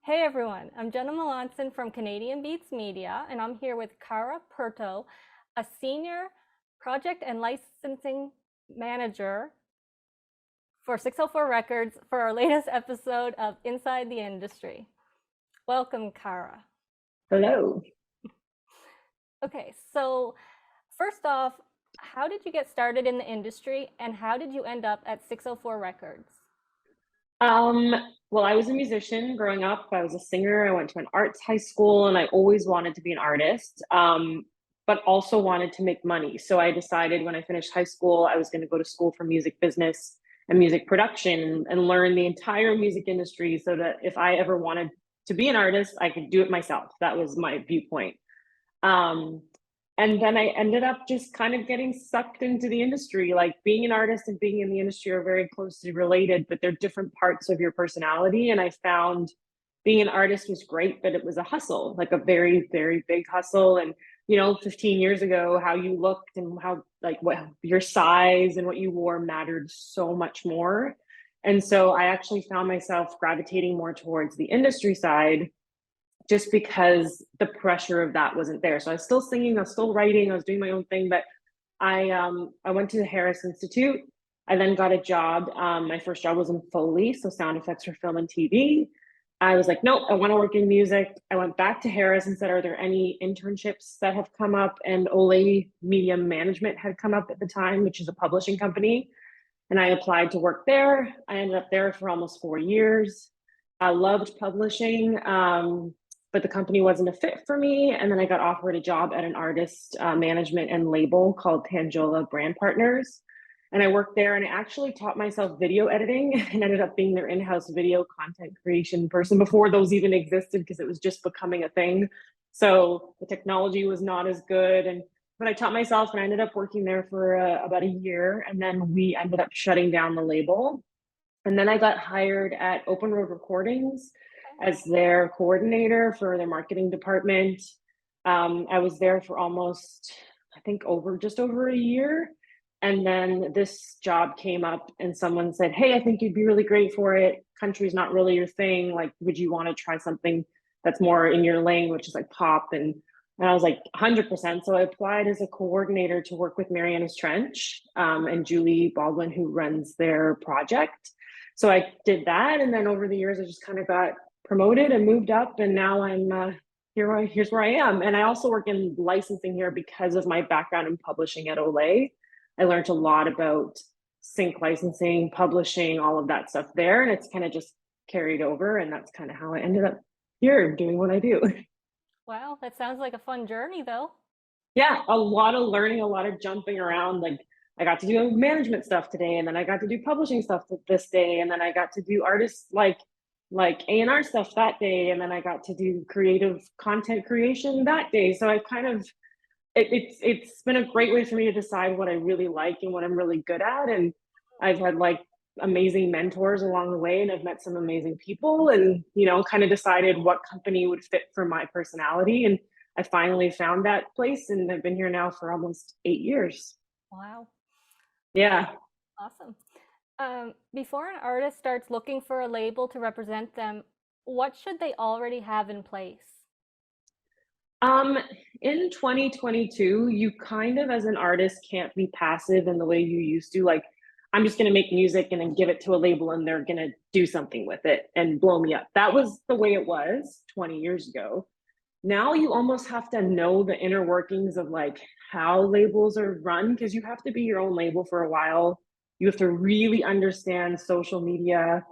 Hey everyone, I'm Jenna Melanson from Canadian Beats Media, and I'm here with Kara Purto, a senior project and licensing manager for 604 Records for our latest episode of Inside the Industry. Welcome, Kara. Hello. Okay, so first off, how did you get started in the industry and how did you end up at 604 Records? Um, well, I was a musician growing up. I was a singer. I went to an arts high school and I always wanted to be an artist, but also wanted to make money. So I decided when I finished high school, I was going to go to school for music business and music production and learn the entire music industry so that if I ever wanted to be an artist, I could do it myself. That was my viewpoint. Um, and then I ended up just kind of getting sucked into the industry. Like being an artist and being in the industry are very closely related, but they're different parts of your personality. And I found being an artist was great, but it was a hustle, like a very, very big hustle. And 15 years ago, how you looked and how like what your size and what you wore mattered so much more. And so I actually found myself gravitating more towards the industry side just because the pressure of that wasn't there. So I was still singing, I was still writing, I was doing my own thing, but I went to the Harris Institute. I then got a job. My first job was in Foley, so sound effects for film and TV. I was like, nope, I want to work in music. I went back to Harris and said, are there any internships that have come up? And Olay Media Management had come up at the time, which is a publishing company. And I applied to work there. I ended up there for almost 4 years. I loved publishing, but the company wasn't a fit for me. And then I got offered a job at an artist management and label called Tangela Brand Partners. And I worked there and I actually taught myself video editing and ended up being their in-house video content creation person before those even existed because it was just becoming a thing. So the technology was not as good. But I taught myself and I ended up working there for about a year. And then we ended up shutting down the label. And then I got hired at Open Road Recordings as their coordinator for their marketing department. I was there for almost, I think, just over a year. And then this job came up and someone said, hey, I think you'd be really great for it. Country's not really your thing. Like, would you want to try something that's more in your lane, which is like pop? And I was like 100%. So I applied as a coordinator to work with Mariana's Trench and Julie Baldwin, who runs their project. So I did that. And then over the years, I just kind of got promoted and moved up. And now I'm here's where I am. And I also work in licensing here because of my background in publishing at Olay. I learned a lot about sync licensing, publishing, all of that stuff there. And it's kind of just carried over. And that's kind of how I ended up here doing what I do. Wow, that sounds like a fun journey though. Yeah, a lot of learning, a lot of jumping around. Like I got to do management stuff today, and then I got to do publishing stuff this day, and then I got to do artists like A&R stuff that day, and then I got to do creative content creation that day. So I kind of it's been a great way for me to decide what I really like and what I'm really good at. And I've had like amazing mentors along the way, and I've met some amazing people, and kind of decided what company would fit for my personality. And I finally found that place, and I've been here now for almost 8 years. Wow, Yeah. awesome. Before an artist starts looking for a label to represent them, what should they already have in place? Um, in 2022, you kind of, as an artist, can't be passive in the way you used to. Like, I'm just going to make music and then give it to a label and they're going to do something with it and blow me up. That was the way it was 20 years ago. Now you almost have to know the inner workings of like how labels are run because you have to be your own label for a while. You have to really understand social media.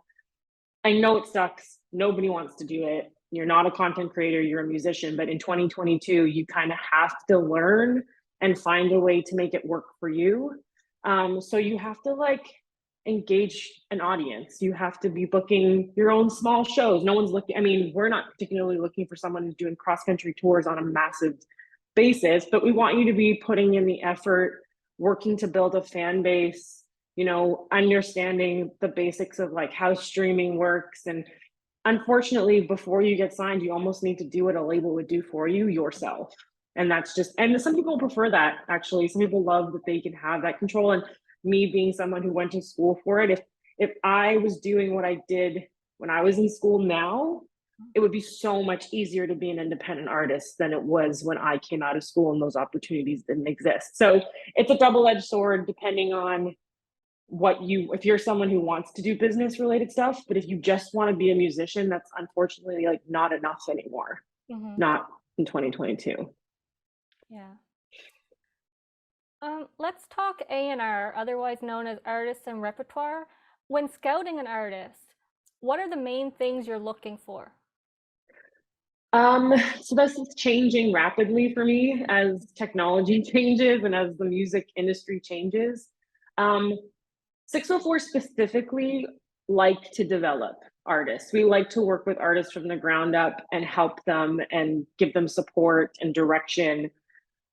I know it sucks. Nobody wants to do it. You're not a content creator, you're a musician, but in 2022, you kind of have to learn and find a way to make it work for you. So you have to like engage an audience. You have to be booking your own small shows. No one's looking, I mean, we're not particularly looking for someone who's doing cross country tours on a massive basis, but we want you to be putting in the effort, working to build a fan base, understanding the basics of like how streaming works. And unfortunately, before you get signed, you almost need to do what a label would do for you yourself. And that's just, and some people prefer that actually. Some people love that they can have that control. And me being someone who went to school for it, if I was doing what I did when I was in school now, it would be so much easier to be an independent artist than it was when I came out of school and those opportunities didn't exist. So it's a double-edged sword depending on if you're someone who wants to do business related stuff, but if you just want to be a musician, that's unfortunately like not enough anymore. Not in 2022. Yeah. Let's talk A&R, otherwise known as artists and repertoire. When scouting an artist, what are the main things you're looking for? So this is changing rapidly for me as technology changes and as the music industry changes. 604 specifically like to develop artists. We like to work with artists from the ground up and help them and give them support and direction.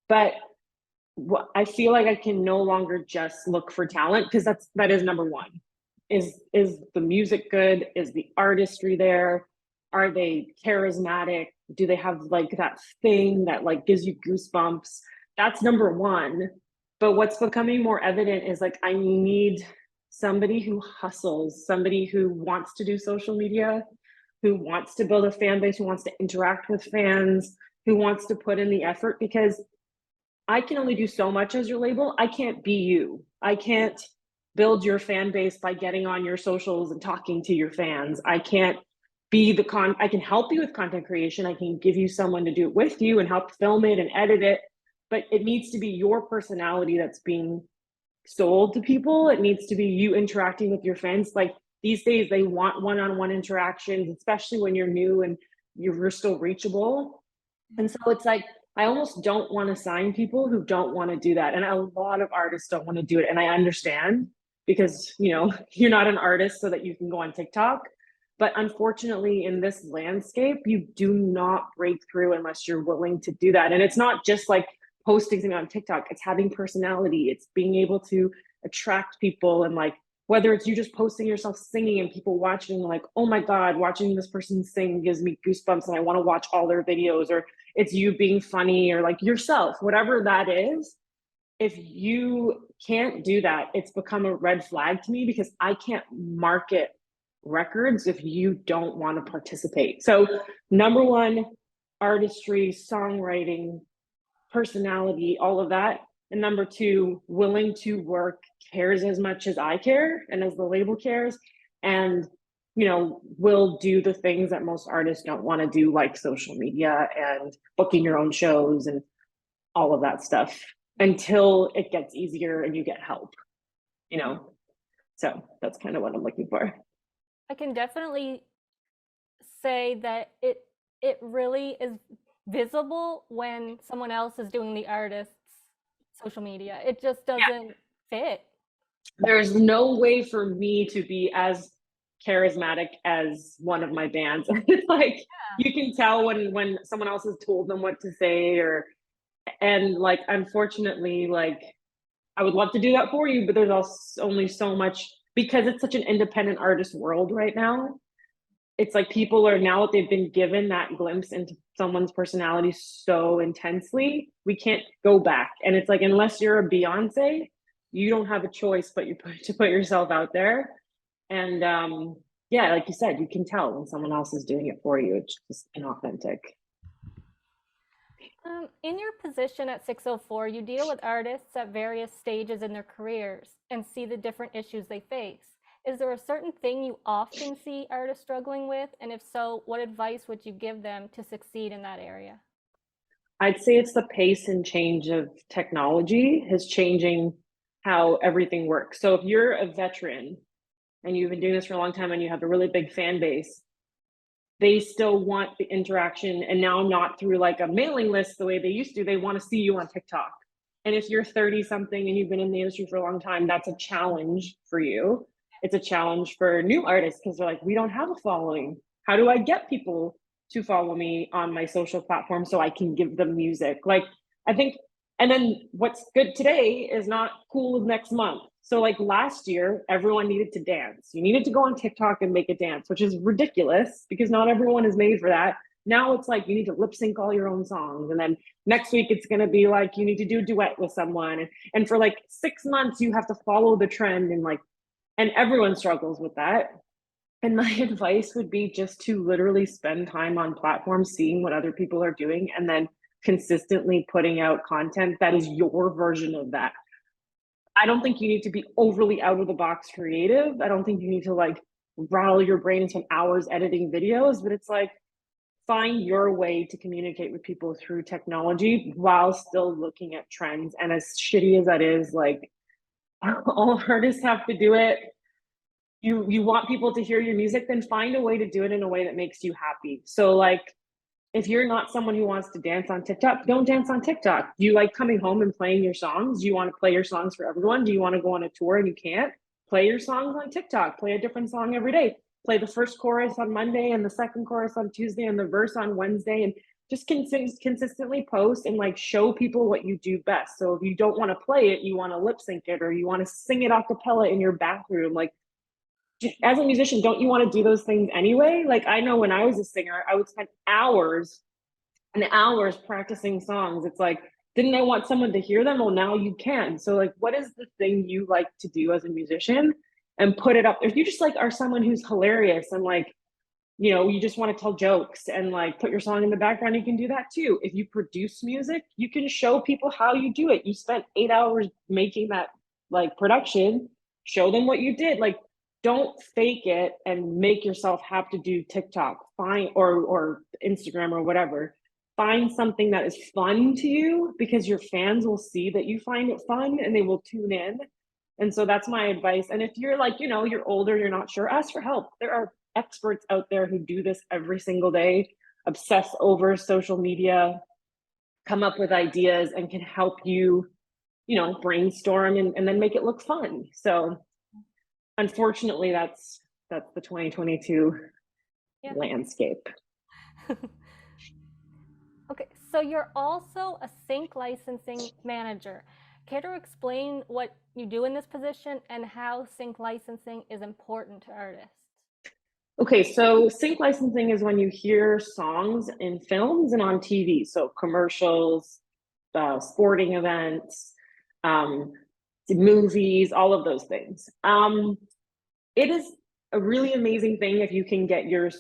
But I feel like I can no longer just look for talent because that is number one. Is the music good? Is the artistry there? Are they charismatic? Do they have like that thing that like gives you goosebumps? That's number one. But what's becoming more evident is like I need somebody who hustles, somebody who wants to do social media, who wants to build a fan base, who wants to interact with fans, who wants to put in the effort, because I can only do so much as your label. I can't be you. I can't build your fan base by getting on your socials and talking to your fans. I can't be I can help you with content creation. I can give you someone to do it with you and help film it and edit it, but it needs to be your personality that's being sold to people. It needs to be you interacting with your fans. Like these days they want one-on-one interactions, especially when you're new and you're still reachable. And so it's like I almost don't want to sign people who don't want to do that. And a lot of artists don't want to do it. And I understand because, you're not an artist so that you can go on TikTok. But unfortunately, in this landscape, you do not break through unless you're willing to do that. And it's not just like posting something on TikTok, it's having personality, it's being able to attract people. And like, whether it's you just posting yourself singing and people watching, like, oh my God, watching this person sing gives me goosebumps and I want to watch all their videos, or it's you being funny or like yourself, whatever that is. If you can't do that, it's become a red flag to me because I can't market records if you don't want to participate. So number one, artistry, songwriting, personality, all of that. And number two, willing to work, cares as much as I care and as the label cares, and will do the things that most artists don't want to do, like social media and booking your own shows and all of that stuff, until it gets easier and you get help. So that's kind of what I'm looking for. I can definitely say that it really is visible when someone else is doing the artist's social media. It just doesn't fit. There's no way for me to be as charismatic as one of my bands. It's like you can tell when someone else has told them what to say, and like unfortunately, like I would love to do that for you, but there's also only so much, because it's such an independent artist world right now. It's like people are, now that they've been given that glimpse into someone's personality so intensely, we can't go back. And it's like, unless you're a Beyonce, you don't have a choice but to put yourself out there. And like you said, you can tell when someone else is doing it for you. It's just inauthentic. In your position at 604, you deal with artists at various stages in their careers and see the different issues they face. Is there a certain thing you often see artists struggling with? And if so, what advice would you give them to succeed in that area? I'd say it's the pace and change of technology is changing how everything works. So if you're a veteran and you've been doing this for a long time and you have a really big fan base, they still want the interaction, and now not through like a mailing list the way they used to. They want to see you on TikTok. And if you're 30 something and you've been in the industry for a long time, that's a challenge for you. It's a challenge for new artists because they're like, we don't have a following. How do I get people to follow me on my social platform so I can give them music? Like, I think, and then what's good today is not cool next month. So like last year, everyone needed to dance. You needed to go on TikTok and make a dance, which is ridiculous because not everyone is made for that. Now it's like you need to lip sync all your own songs. And then next week it's going to be like you need to do a duet with someone. And for like 6 months, you have to follow the trend, and everyone struggles with that. And my advice would be just to literally spend time on platforms, seeing what other people are doing, and then consistently putting out content that is your version of that. I don't think you need to be overly out of the box creative. I don't think you need to like rattle your brain and spend hours editing videos, but it's like find your way to communicate with people through technology while still looking at trends. And as shitty as that is, like all artists have to do it. You want people to hear your music, then find a way to do it in a way that makes you happy. So like if you're not someone who wants to dance on TikTok, don't dance on TikTok. Do you like coming home and playing your songs? Do you want to play your songs for everyone? Do you want to go on a tour and you can't? Play your songs on TikTok. Play a different song every day. Play the first chorus on Monday and the second chorus on Tuesday and the verse on Wednesday, and just consistently post and like show people what you do best. So if you don't want to play it, you want to lip sync it, or you want to sing it a cappella in your bathroom, like as a musician, don't you want to do those things anyway? Like I know when I was a singer, I would spend hours and hours practicing songs. It's like, didn't I want someone to hear them? Well, now you can. So like, what is the thing you like to do as a musician, and put it up? If you just like are someone who's hilarious and like, you know, you just want to tell jokes and like put your song in the background, you can do that too. If you produce music, you can show people how you do it. You spent 8 hours making that like production, show them what you did. Like don't fake it and make yourself have to do TikTok, find or Instagram or whatever. Find something that is fun to you, because your fans will see that you find it fun and they will tune in. And so that's my advice. And if you're like, you know, you're older, you're not sure, ask for help. There are experts out there who do this every single day, obsess over social media, come up with ideas, and can help you, you know, brainstorm and then make it look fun. So unfortunately, that's the 2022 landscape. Okay, so you're also a sync licensing manager. Care to explain what you do in this position and how sync licensing is important to artists? Okay, so sync licensing is when you hear songs in films and on TV, so commercials, sporting events, movies, all of those things. It is a really amazing thing if you can get your a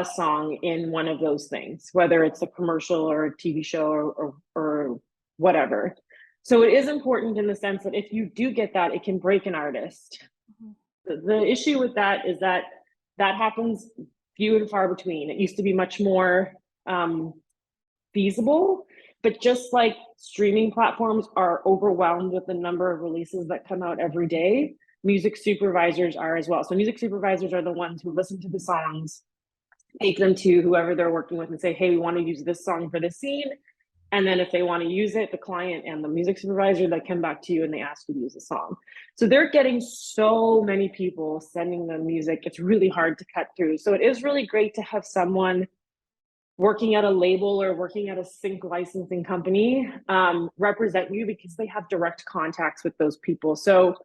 song in one of those things, whether it's a commercial or a TV show or whatever. So it is important in the sense that if you do get that, it can break an artist. Mm-hmm. The issue with that is that happens few and far between. It used to be much more feasible, but just like streaming platforms are overwhelmed with the number of releases that come out every day, music supervisors are as well. So music supervisors are the ones who listen to the songs, take them to whoever they're working with and say, hey, we want to use this song for this scene. And then if they want to use it, the client and the music supervisor, they come back to you and they ask you to use the song. So they're getting so many people sending them music. It's really hard to cut through. So it is really great to have someone working at a label or working at a sync licensing company represent you, because they have direct contacts with those people. So,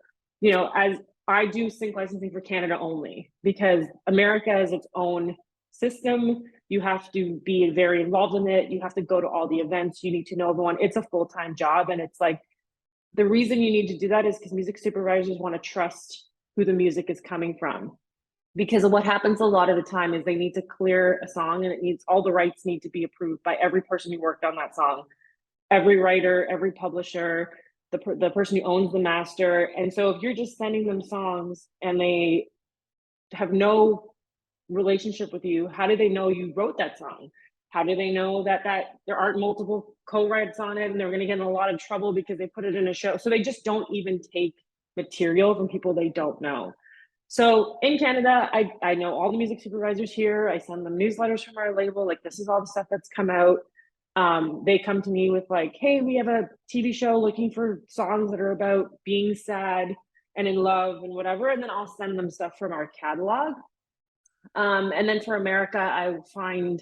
you know, as I do sync licensing for Canada only, because America is its own system. You have to be very involved in it. You have to go to all the events. You need to know everyone. It's a full-time job. And it's like, the reason you need to do that is because music supervisors want to trust who the music is coming from. Because of what happens a lot of the time is they need to clear a song, and all the rights need to be approved by every person who worked on that song, every writer, every publisher, the person who owns the master. And so if you're just sending them songs and they have no relationship with you, how do they know you wrote that song? How do they know that there aren't multiple co-writes on it, and they're going to get in a lot of trouble because they put it in a show? So they just don't even take material from people they don't know. So in Canada, I know all the music supervisors here. I send them newsletters from our label, like this is all the stuff that's come out. They come to me with like, hey, we have a TV show looking for songs that are about being sad and in love and whatever, and then I'll send them stuff from our catalog. And then for America, I find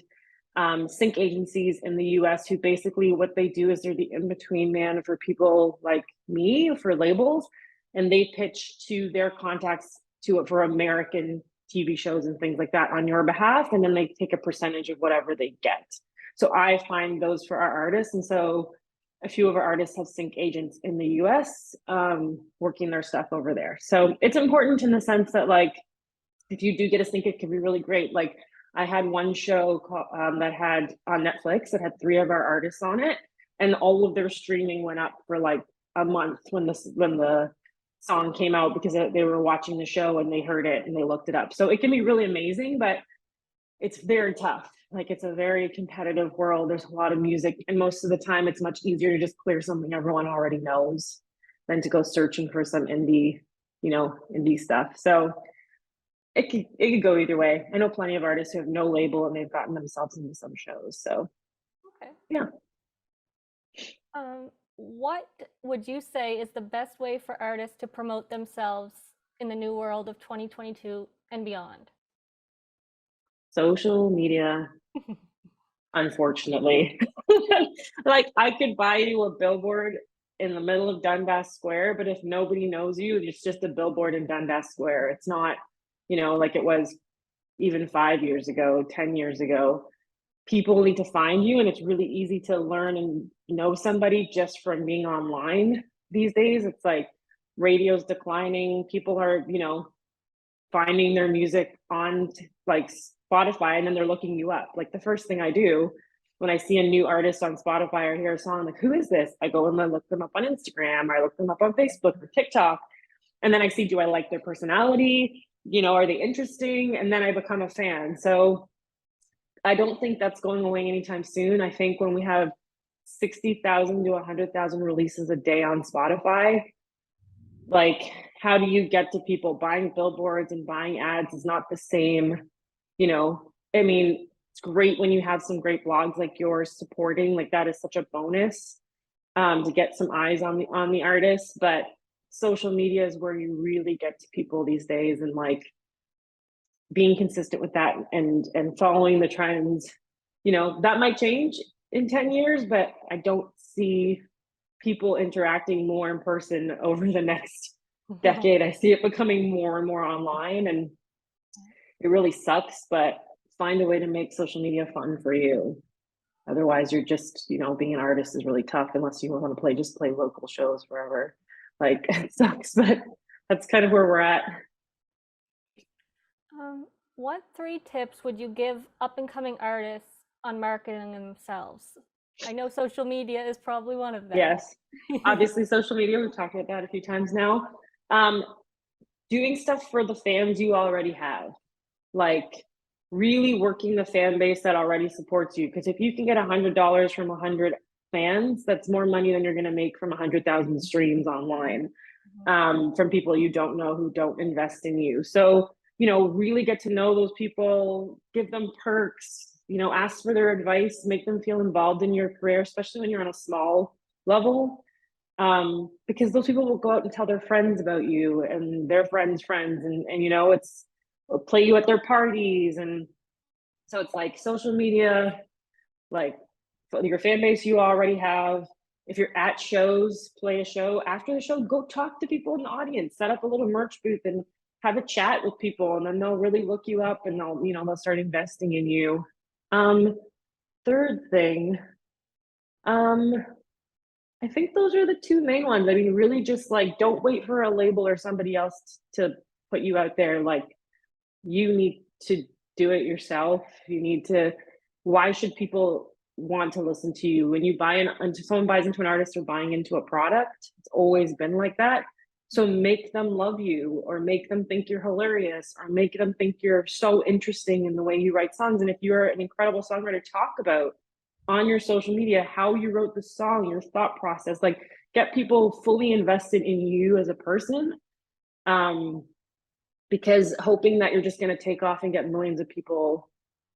sync agencies in the US who basically what they do is they're the in-between man for people like me, for labels, and they pitch to their contacts for American TV shows and things like that on your behalf, and then they take a percentage of whatever they get. So I find those for our artists, and so a few of our artists have sync agents in the US working their stuff over there. So it's important in the sense that like if you do get a sync, it can be really great. Like I had one show that had on Netflix that had 3 of our artists on it, and all of their streaming went up for like a month when the song came out because they were watching the show and they heard it and they looked it up. So it can be really amazing, but it's very tough. Like it's a very competitive world. There's a lot of music, and most of the time it's much easier to just clear something everyone already knows than to go searching for some indie stuff. So it could go either way. I know plenty of artists who have no label and they've gotten themselves into some shows. So Okay. yeah. What would you say is the best way for artists to promote themselves in the new world of 2022 and beyond? Social media, unfortunately. Like I could buy you a billboard in the middle of Dundas Square, but if nobody knows you, it's just a billboard in Dundas Square. It's not, like it was even 5 years ago, 10 years ago. People need to find you, and it's really easy to learn and know somebody just from being online these days. It's like radio's declining. People are, finding their music on like Spotify, and then they're looking you up. Like the first thing I do when I see a new artist on Spotify or hear a song, like, who is this? I go and I look them up on Instagram, or I look them up on Facebook or TikTok. And then I see, do I like their personality? Are they interesting? And then I become a fan. So I don't think that's going away anytime soon. I think when we have 60,000 to 100,000 releases a day on Spotify, like, how do you get to people? Buying billboards and buying ads is not the same. I mean, it's great when you have some great blogs like yours supporting, like that is such a bonus to get some eyes on the artist. But social media is where you really get to people these days, and like being consistent with that and following the trends. That might change in 10 years, but I don't see people interacting more in person over the next decade. I see it becoming more and more online, and it really sucks, but find a way to make social media fun for you. Otherwise you're just, being an artist is really tough unless you want to just play local shows forever. Like it sucks, but that's kind of where we're at. What 3 tips would you give up and coming artists on marketing themselves? I know social media is probably one of them. Yes, obviously social media, we've talked about that a few times now. Doing stuff for the fans you already have, like really working the fan base that already supports you. Because if you can get $100 from 100 fans, that's more money than you're going to make from 100,000 streams online, from people you don't know who don't invest in you. So, really get to know those people, give them perks, ask for their advice, make them feel involved in your career, especially when you're on a small level. Because those people will go out and tell their friends about you and their friends' friends, and it's play you at their parties. And so it's like social media, like your fan base you already have. If you're at shows, play a show. After the show, go talk to people in the audience, set up a little merch booth and have a chat with people, and then they'll really look you up, and they'll start investing in you. Third thing, I think those are the 2 main ones. I mean, really just like, don't wait for a label or somebody else to put you out there. Like, you need to do it yourself. Why should people want to listen to you? When you someone buys into an artist or buying into a product, it's always been like that. So make them love you, or make them think you're hilarious, or make them think you're so interesting in the way you write songs. And if you're an incredible songwriter, talk about on your social media how you wrote the song, your thought process, like get people fully invested in you as a person. Because hoping that you're just going to take off and get millions of people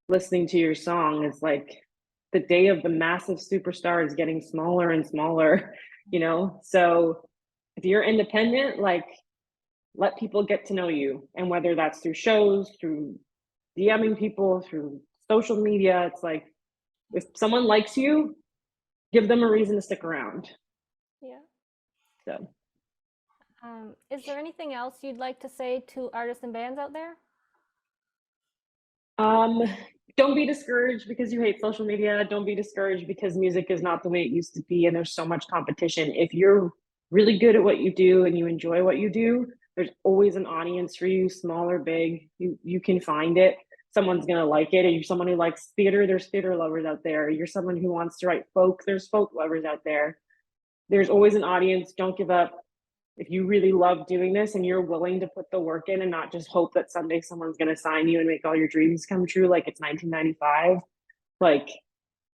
listening to your song is like the day of the massive superstar is getting smaller and smaller, So if you're independent, like let people get to know you. And whether that's through shows, through DMing people, through social media, it's like, if someone likes you, give them a reason to stick around. Yeah. So, is there anything else you'd like to say to artists and bands out there? Don't be discouraged because you hate social media. Don't be discouraged because music is not the way it used to be and there's so much competition. If you're really good at what you do and you enjoy what you do, There's always an audience for you, small or big. You can find it. Someone's gonna like it. If you're someone who likes theater, there's theater lovers out there. You're someone who wants to write folk, there's folk lovers out there. There's always an audience. Don't give up. If you really love doing this and you're willing to put the work in and not just hope that someday someone's going to sign you and make all your dreams come true like it's 1995, like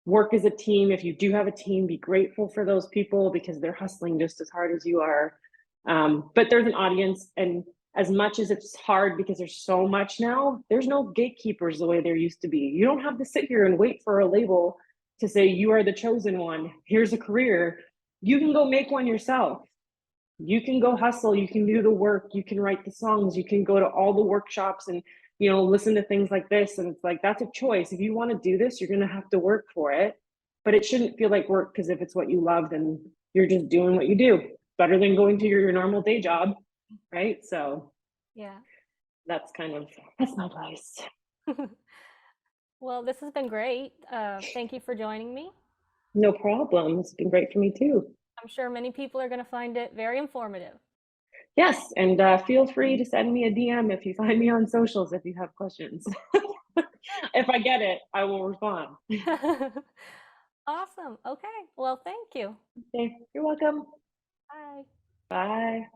work as a team. If you do have a team, be grateful for those people because they're hustling just as hard as you are. But there's an audience, and as much as it's hard because there's so much now, there's no gatekeepers the way there used to be. You don't have to sit here and wait for a label to say you are the chosen one. Here's a career. You can go make one yourself. You can go hustle, you can do the work, you can write the songs, you can go to all the workshops and, you know, listen to things like this. And it's like, that's a choice. If you want to do this, you're going to have to work for it, but it shouldn't feel like work, because if it's what you love, then you're just doing what you do. Better than going to your normal day job, right? So Yeah. that's my advice. Well, this has been great. Thank you for joining me. No problem. It's been great for me too. I'm sure many people are going to find it very informative. Yes, and feel free to send me a DM if you find me on socials if you have questions. If I get it, I will respond. Awesome. Okay. Well, thank you. Okay, you're welcome. Bye. Bye.